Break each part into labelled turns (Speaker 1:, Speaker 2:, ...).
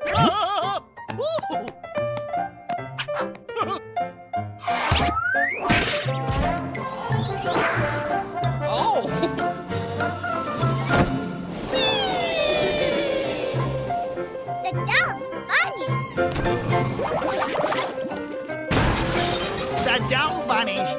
Speaker 1: Oh!
Speaker 2: The dumb bunnies.
Speaker 3: The dumb bunnies.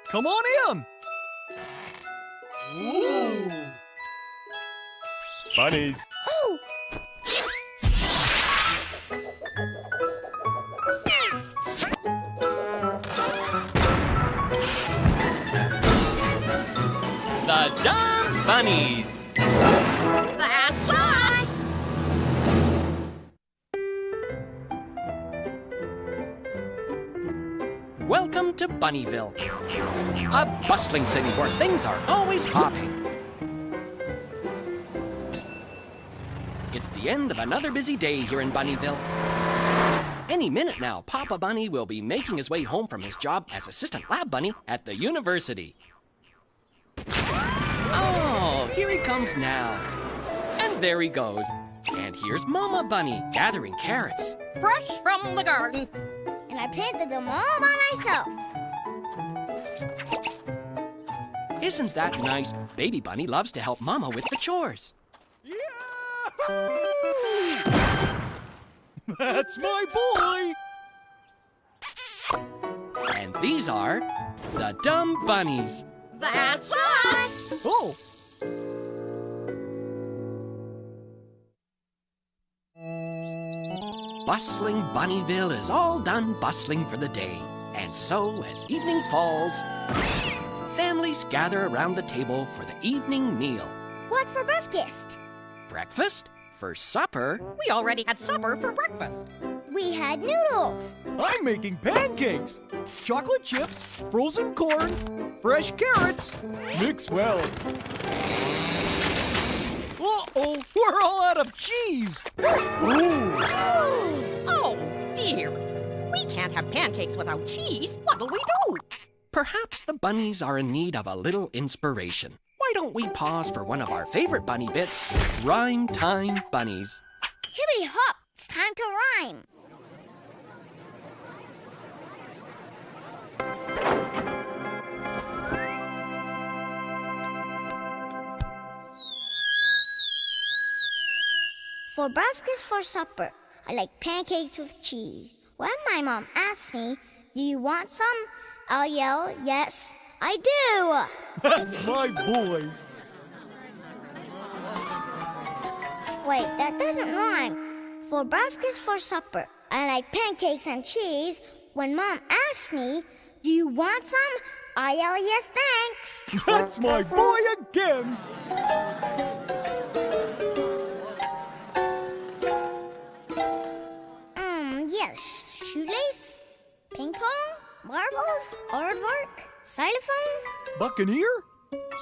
Speaker 1: Come on in!
Speaker 3: Ooh. Bunnies.
Speaker 2: Oh!
Speaker 1: The Dumb Bunnies!
Speaker 2: That's us!
Speaker 1: Welcome to Bunnyville, a bustling city where things are always hopping. It's the end of another busy day here in Bunnyville. Any minute now, Papa Bunny will be making his way home from his job as assistant lab bunny at the university. Oh, here he comes now. And there he goes. And here's Mama Bunny gathering carrots.
Speaker 4: Fresh from the garden.
Speaker 2: And I planted them all by myself.
Speaker 1: Isn't that nice? Baby Bunny loves to help Mama with the chores.
Speaker 3: That's my boy.
Speaker 1: And these are the Dumb Bunnies.
Speaker 4: That's us.
Speaker 3: Oh.
Speaker 1: Bustling Bunnyville is all done bustling for the day. And so, as evening falls, families gather around the table for the evening meal.
Speaker 2: What for breakfast?
Speaker 1: Breakfast? For supper?
Speaker 4: We already had supper for breakfast.
Speaker 2: We had noodles.
Speaker 3: I'm making pancakes. Chocolate chips, frozen corn, fresh carrots. Mix well. Uh-oh, we're all out of cheese. Ooh.
Speaker 4: Oh, dear. We can't have pancakes without cheese. What'll we do?
Speaker 1: Perhaps the bunnies are in need of a little inspiration. Why don't we pause for one of our favorite bunny bits, Rhyme Time Bunnies.
Speaker 2: Hibbity hop, it's time to rhyme. For breakfast, for supper, I like pancakes with cheese. When my mom asks me, do you want some? I'll yell, yes, I do.
Speaker 3: That's my boy.
Speaker 2: Wait, that doesn't rhyme. For breakfast, for supper, I like pancakes and cheese. When Mom asks me, do you want some? I yell, yes, thanks.
Speaker 3: That's my boy again.
Speaker 2: Yes, shoelace, ping pong, marbles, aardvark, xylophone.
Speaker 3: Buccaneer?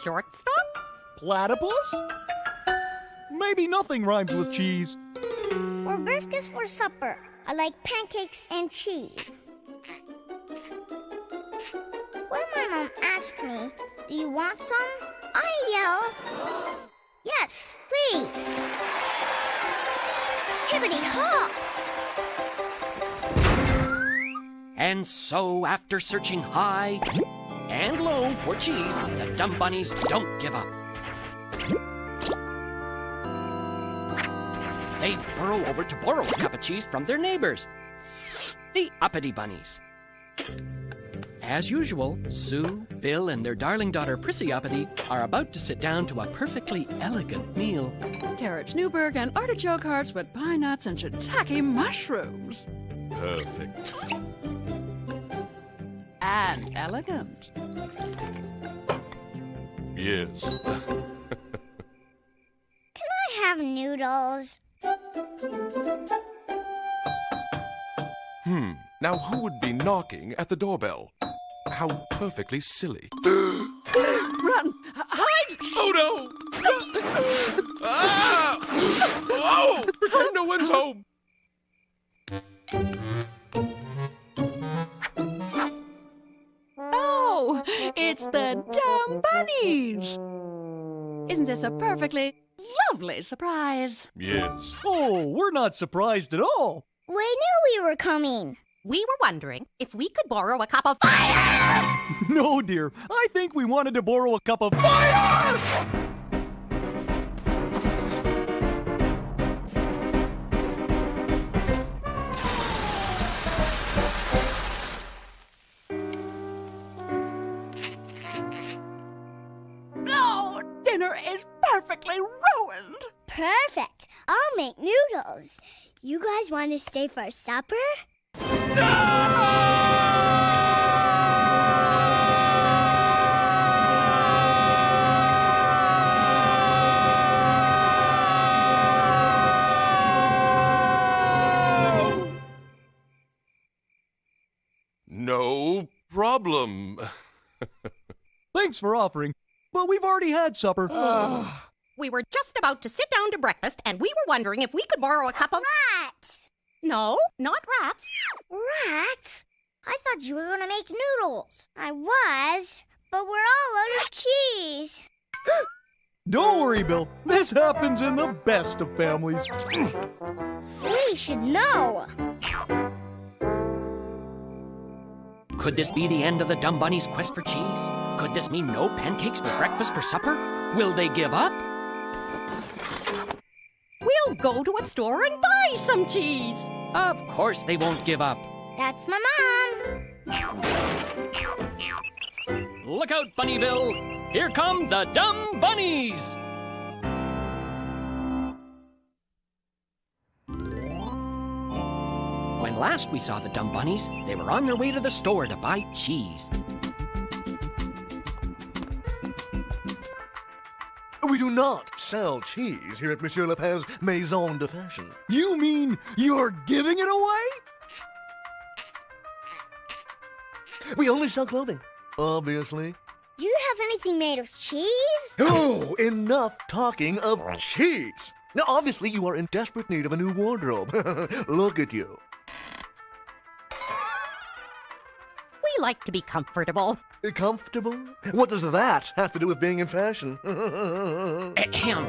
Speaker 4: Shortstop?
Speaker 3: Platypus? Maybe nothing rhymes with cheese.
Speaker 2: For breakfast, for supper, I like pancakes and cheese. When my mom asks me, do you want some? I yell, yes, please. Hibbity hop.
Speaker 1: And so, after searching high and low for cheese, the Dumb Bunnies don't give up. They burrow over to borrow a cup of cheese from their neighbors, the Uppity Bunnies. As usual, Sue, Bill, and their darling daughter Prissy Uppity are about to sit down to a perfectly elegant meal.
Speaker 5: Carrots Newburgh and artichoke hearts with pine nuts and shiitake mushrooms.
Speaker 6: Perfect.
Speaker 5: And elegant.
Speaker 6: Yes.
Speaker 2: Can I have noodles?
Speaker 6: Now who would be knocking at the doorbell? How perfectly silly.
Speaker 5: Run! Hide!
Speaker 6: Oh no! Ah! Oh! Pretend no one's home.
Speaker 5: It's the Dumb Bunnies! Isn't this a perfectly lovely surprise?
Speaker 6: Yes.
Speaker 3: Oh, we're not surprised at all.
Speaker 2: We knew we were coming.
Speaker 4: We were wondering if we could borrow a cup of fire!
Speaker 3: No, dear. I think we wanted to borrow a cup of fire!
Speaker 5: No! Dinner is perfectly ruined!
Speaker 2: Perfect. I'll make noodles. You guys want to stay for supper?
Speaker 6: No problem.
Speaker 3: Thanks for offering, but we've already had supper.
Speaker 4: We were just about to sit down to breakfast, and we were wondering if we could borrow a cup of...
Speaker 2: Rats.
Speaker 4: No, not rats.
Speaker 2: Rats? I thought you were going to make noodles. I was, but we're all out of cheese.
Speaker 3: Don't worry, Bill. This happens in the best of families.
Speaker 2: We should know.
Speaker 1: Could this be the end of the Dumb Bunnies' quest for cheese? Could this mean no pancakes for breakfast for supper? Will they give up?
Speaker 4: We'll go to a store and buy some cheese.
Speaker 1: Of course they won't give up.
Speaker 2: That's my mom.
Speaker 1: Look out, Bunnyville! Here come the Dumb Bunnies! When last we saw the Dumb Bunnies, they were on their way to the store to buy cheese.
Speaker 7: We do not sell cheese here at Monsieur Lapin's Maison de Fashion.
Speaker 3: You mean you're giving it away?
Speaker 7: We only sell clothing, obviously.
Speaker 2: Do you have anything made of cheese?
Speaker 7: Oh, enough talking of cheese. Now, obviously, you are in desperate need of a new wardrobe. Look at you.
Speaker 4: We like to be comfortable.
Speaker 7: Comfortable? What does that have to do with being in fashion?
Speaker 1: Ahem.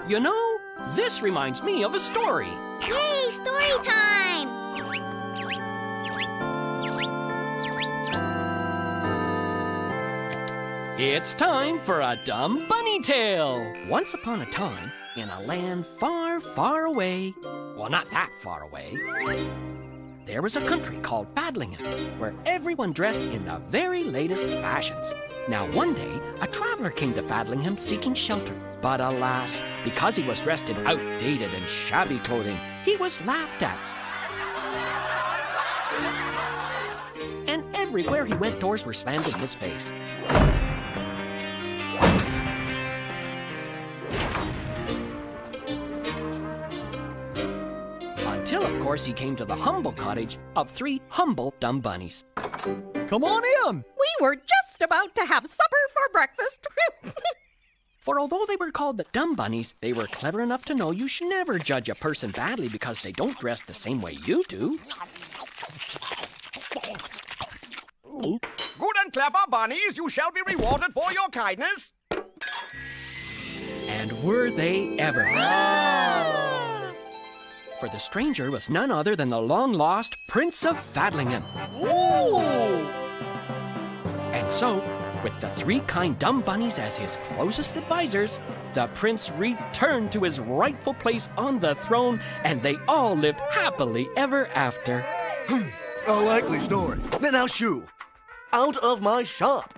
Speaker 1: You know, this reminds me of a story.
Speaker 2: Yay, story time!
Speaker 1: It's time for a Dumb Bunny Tale. Once upon a time, in a land far, far away, well, not that far away, there was a country called Fadlingham, where everyone dressed in the very latest fashions. Now, one day, a traveler came to Fadlingham seeking shelter. But alas, because he was dressed in outdated and shabby clothing, he was laughed at. And everywhere he went, doors were slammed in his face. Until, of course, he came to the humble cottage of 3 humble dumb bunnies.
Speaker 3: Come on in.
Speaker 4: We were just about to have supper for breakfast.
Speaker 1: For although they were called the Dumb Bunnies, they were clever enough to know you should never judge a person badly because they don't dress the same way you do.
Speaker 8: Good and clever bunnies, you shall be rewarded for your kindness.
Speaker 1: And were they ever? For the stranger was none other than the long-lost Prince of Fadlingham. And so, with the 3 kind dumb bunnies as his closest advisors, the prince returned to his rightful place on the throne, and they all lived happily ever after.
Speaker 7: A likely story. Now, shoo! Out of my shop!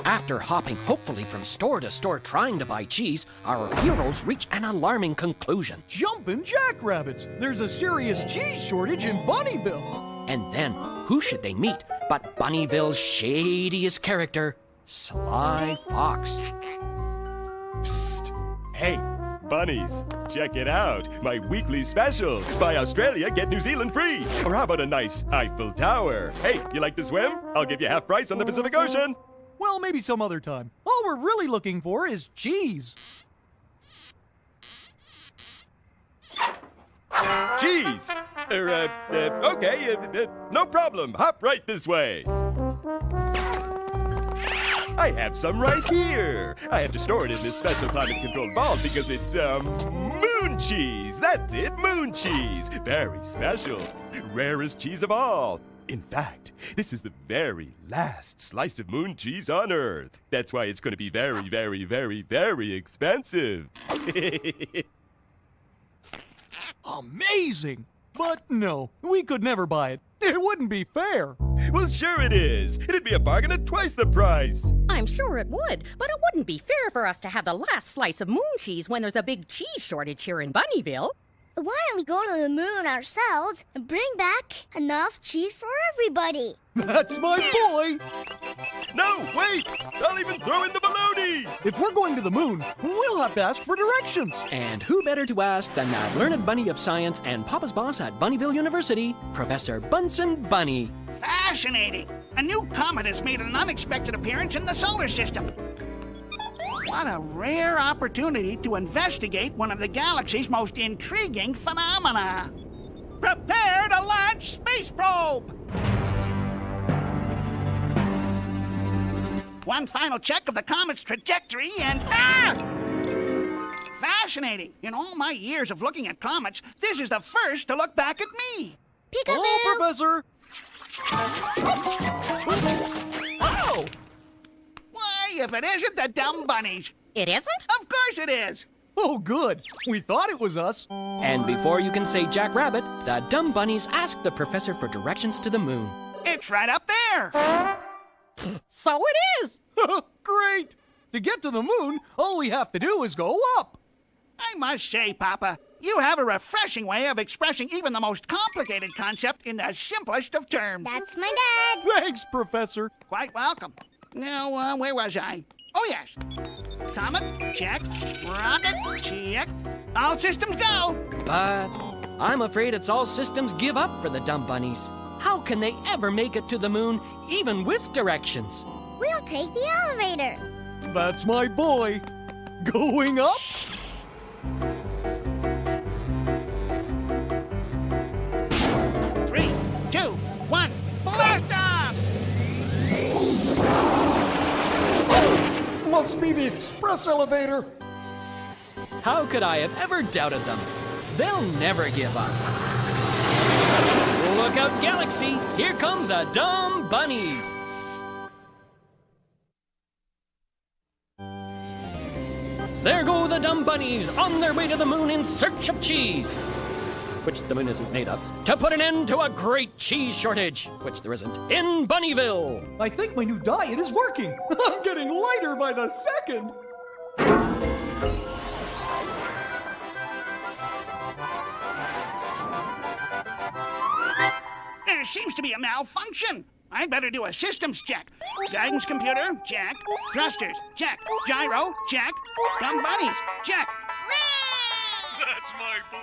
Speaker 1: After hopping hopefully from store to store trying to buy cheese, our heroes reach an alarming conclusion.
Speaker 3: Jumpin' jackrabbits! There's a serious cheese shortage in Bunnyville.
Speaker 1: And then, who should they meet but Bunnyville's shadiest character, Sly Fox.
Speaker 9: Psst! Hey, bunnies, check it out. My weekly special. Buy Australia, get New Zealand free. Or how about a nice Eiffel Tower? Hey, you like to swim? I'll give you half price on the Pacific Ocean.
Speaker 3: Well, maybe some other time. All we're really looking for is cheese.
Speaker 9: cheese. Okay, no problem. Hop right this way. I have some right here. I have to store it in this special climate-controlled vault because it's, moon cheese. That's it, moon cheese. Very special. Rarest cheese of all. In fact, this is the very last slice of moon cheese on Earth. That's why it's going to be very, very, very, very expensive.
Speaker 3: Amazing! But no, we could never buy it. It wouldn't be fair.
Speaker 9: Well, sure it is. It'd be a bargain at twice the price.
Speaker 4: I'm sure it would, but it wouldn't be fair for us to have the last slice of moon cheese when there's a big cheese shortage here in Bunnyville.
Speaker 2: Why don't we go to the moon ourselves and bring back enough cheese for everybody?
Speaker 3: That's my boy!
Speaker 9: No, wait! I'll even throw in the baloney!
Speaker 3: If we're going to the moon, we'll have to ask for directions.
Speaker 1: And who better to ask than that learned bunny of science and Papa's boss at Bunnyville University, Professor Bunsen Bunny.
Speaker 10: Fascinating! A new comet has made an unexpected appearance in the solar system. What a rare opportunity to investigate one of the galaxy's most intriguing phenomena. Prepare to launch space probe! One final check of the comet's trajectory and... Fascinating! In all my years of looking at comets, this is the first to look back at me.
Speaker 2: Peekaboo!
Speaker 3: Hello, Professor!
Speaker 10: Oh! Why, if it isn't the dumb bunnies.
Speaker 4: It isn't?
Speaker 10: Of course it is.
Speaker 3: Oh, good. We thought it was us.
Speaker 1: And before you can say Jack Rabbit, the dumb bunnies ask the professor for directions to the moon.
Speaker 10: It's right up there.
Speaker 4: So it is!
Speaker 3: Great! To get to the moon, all we have to do is go up.
Speaker 10: I must say, Papa, you have a refreshing way of expressing even the most complicated concept in the simplest of terms.
Speaker 2: That's my dad.
Speaker 3: Thanks, Professor.
Speaker 10: Quite welcome. Now, where was I? Oh, yes. Comet, check. Rocket, check. All systems go.
Speaker 1: But I'm afraid it's all systems give up for the dumb bunnies. How can they ever make it to the moon, even with directions?
Speaker 2: We'll take the elevator.
Speaker 3: That's my boy. Going up?
Speaker 10: Three, two, one, blast off!
Speaker 3: Must be the express elevator.
Speaker 1: How could I have ever doubted them? They'll never give up. Look out, Galaxy! Here come the dumb bunnies! There go the dumb bunnies on their way to the moon in search of cheese, which the moon isn't made of, to put an end to a great cheese shortage, which there isn't, in Bunnyville.
Speaker 3: I think my new diet is working. I'm getting lighter by the second.
Speaker 10: There seems to be a malfunction. I'd better do a systems check. Guidance computer, check. Thrusters, check. Gyro, check. Dumb bunnies, check.
Speaker 3: That's my boy.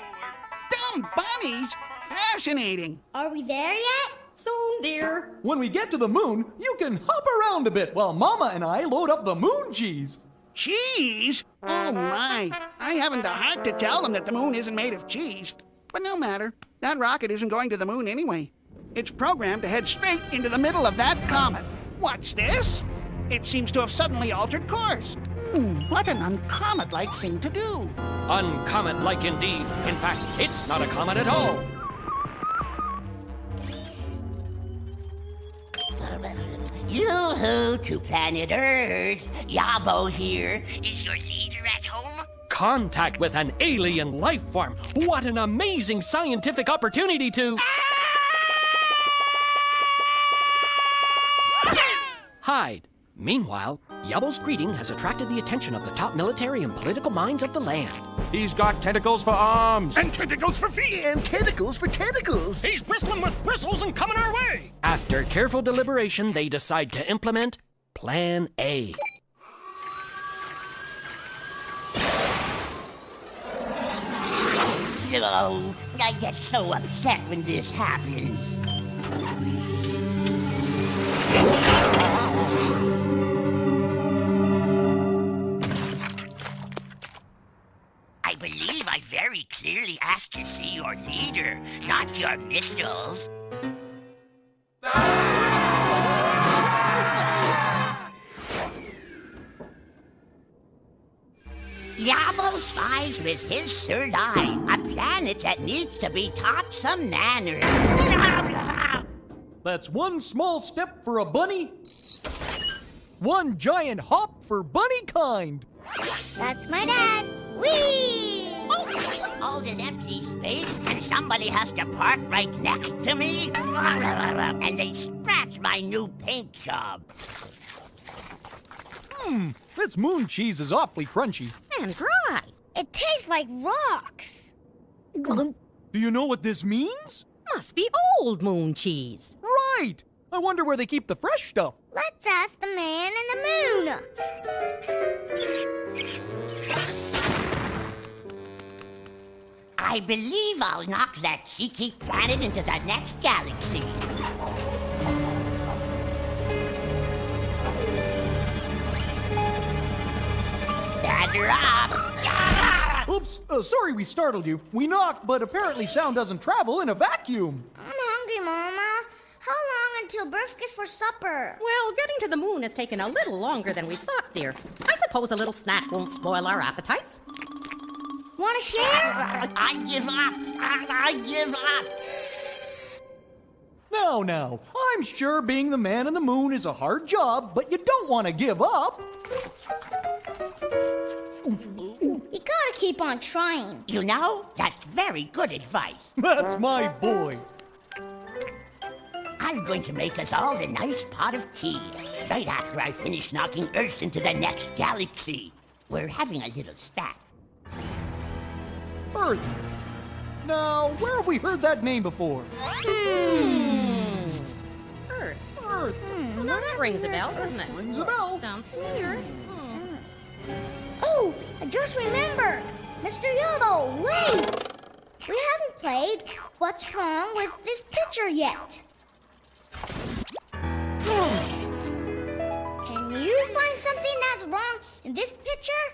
Speaker 10: Dumb bunnies? Fascinating.
Speaker 2: Are we there yet?
Speaker 4: Soon, dear.
Speaker 3: When we get to the moon, you can hop around a bit while Mama and I load up the moon cheese.
Speaker 10: Cheese? Oh, my. I haven't the heart to tell them that the moon isn't made of cheese. But no matter. That rocket isn't going to the moon anyway. It's programmed to head straight into the middle of that comet. What's this? It seems to have suddenly altered course. What an uncomet-like thing to do.
Speaker 1: Uncomet-like indeed. In fact, it's not a comet at all.
Speaker 11: Yoo-hoo to planet Earth. Yabo here. Is your leader at home?
Speaker 1: Contact with an alien life form. What an amazing scientific opportunity to... hide. Meanwhile, Yabo's greeting has attracted the attention of the top military and political minds of the land.
Speaker 6: He's got tentacles for arms.
Speaker 8: And tentacles for feet.
Speaker 7: And tentacles for tentacles.
Speaker 1: He's bristling with bristles and coming our way! After careful deliberation, they decide to implement Plan A.
Speaker 11: Oh, I get so upset when this happens. I believe I very clearly asked to see your leader, not your missiles. Yabo spies with his third eye, a planet that needs to be taught some manners.
Speaker 3: That's one small step for a bunny, one giant hop for bunny kind.
Speaker 2: That's my dad. Whee!
Speaker 11: All this empty space, and somebody has to park right next to me? And they scratch my new paint job.
Speaker 3: This moon cheese is awfully crunchy.
Speaker 4: And dry.
Speaker 2: It tastes like rocks.
Speaker 3: Do you know what this means?
Speaker 4: Must be old moon cheese.
Speaker 3: Right! I wonder where they keep the fresh stuff.
Speaker 2: Let's ask the man in the moon.
Speaker 11: I believe I'll knock that cheeky planet into the next galaxy. Gather up!
Speaker 3: Oops, sorry we startled you. We knocked, but apparently sound doesn't travel in a vacuum.
Speaker 2: I'm hungry, Mama. How long until breakfast for supper?
Speaker 4: Well, getting to the moon has taken a little longer than we thought, dear. I suppose a little snack won't spoil our appetites.
Speaker 2: Want to share?
Speaker 11: I give up! I give up!
Speaker 3: Now, I'm sure being the man in the moon is a hard job, but you don't want to give up.
Speaker 2: You gotta keep on trying.
Speaker 11: You know, that's very good advice.
Speaker 3: That's my boy.
Speaker 11: I'm going to make us all a nice pot of tea, right after I finish knocking Earth into the next galaxy. We're having a little spat.
Speaker 3: Earth. Now, where have we heard that name before?
Speaker 4: Earth.
Speaker 3: Earth.
Speaker 4: Well, that rings a bell, doesn't it?
Speaker 3: Rings a bell.
Speaker 4: Sounds familiar.
Speaker 2: Oh, I just remembered. Mr. Yellow, wait! We haven't played What's Wrong with This Picture yet. Can you find something that's wrong in this picture?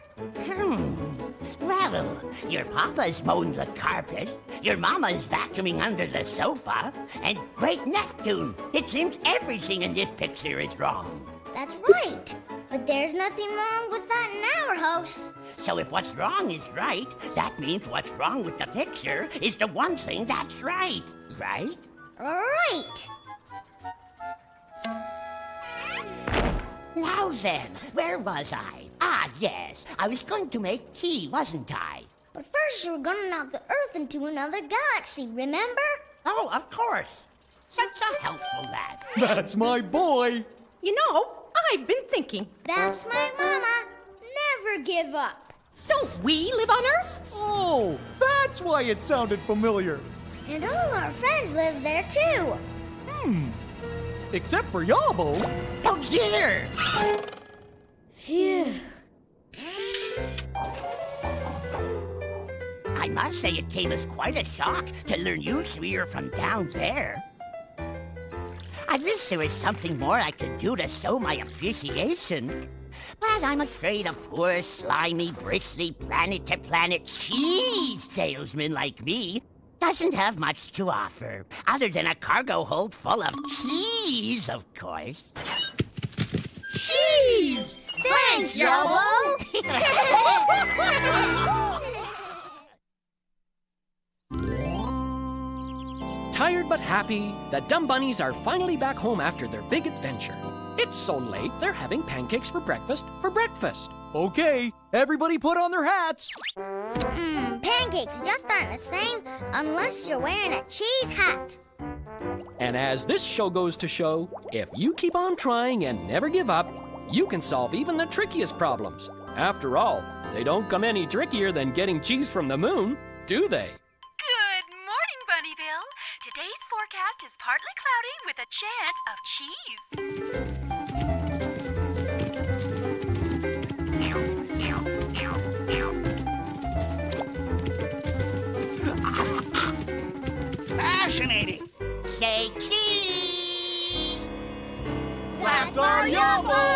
Speaker 11: Well, your papa's mowing the carpet, your mama's vacuuming under the sofa, and Great Neptune. It seems everything in this picture is wrong.
Speaker 2: That's right. But there's nothing wrong with that in our house.
Speaker 11: So if what's wrong is right, that means what's wrong with the picture is the one thing that's right. Right?
Speaker 2: Right.
Speaker 11: Now then, where was I? Ah, yes. I was going to make tea, wasn't I?
Speaker 2: But first you were gonna knock the Earth into another galaxy, remember?
Speaker 11: Oh, of course. Such a helpful lad.
Speaker 3: That's my boy.
Speaker 4: You know, I've been thinking.
Speaker 2: That's my mama. Never give up.
Speaker 4: Don't we live on Earth?
Speaker 3: Oh, that's why it sounded familiar.
Speaker 2: And all our friends live there too.
Speaker 3: Except for Yabo.
Speaker 11: Oh, dear!
Speaker 2: Phew.
Speaker 11: I must say it came as quite a shock to learn you three are from down there. I wish there was something more I could do to show my appreciation. But I'm afraid a poor, slimy, bristly, planet-to-planet cheese salesman like me doesn't have much to offer, other than a cargo hold full of cheese, of course.
Speaker 2: Cheese! Thanks, Yellow!
Speaker 1: Tired but happy, the dumb bunnies are finally back home after their big adventure. It's so late, they're having pancakes for breakfast.
Speaker 3: Okay, everybody put on their hats.
Speaker 2: Pancakes just aren't the same unless you're wearing a cheese hat.
Speaker 1: And as this show goes to show, if you keep on trying and never give up, you can solve even the trickiest problems. After all, they don't come any trickier than getting cheese from the moon, do they?
Speaker 12: Good morning, Bunnyville. Today's forecast is partly cloudy with a chance of cheese.
Speaker 10: Fascinating.
Speaker 11: Say cheese!
Speaker 2: That's our Yellow!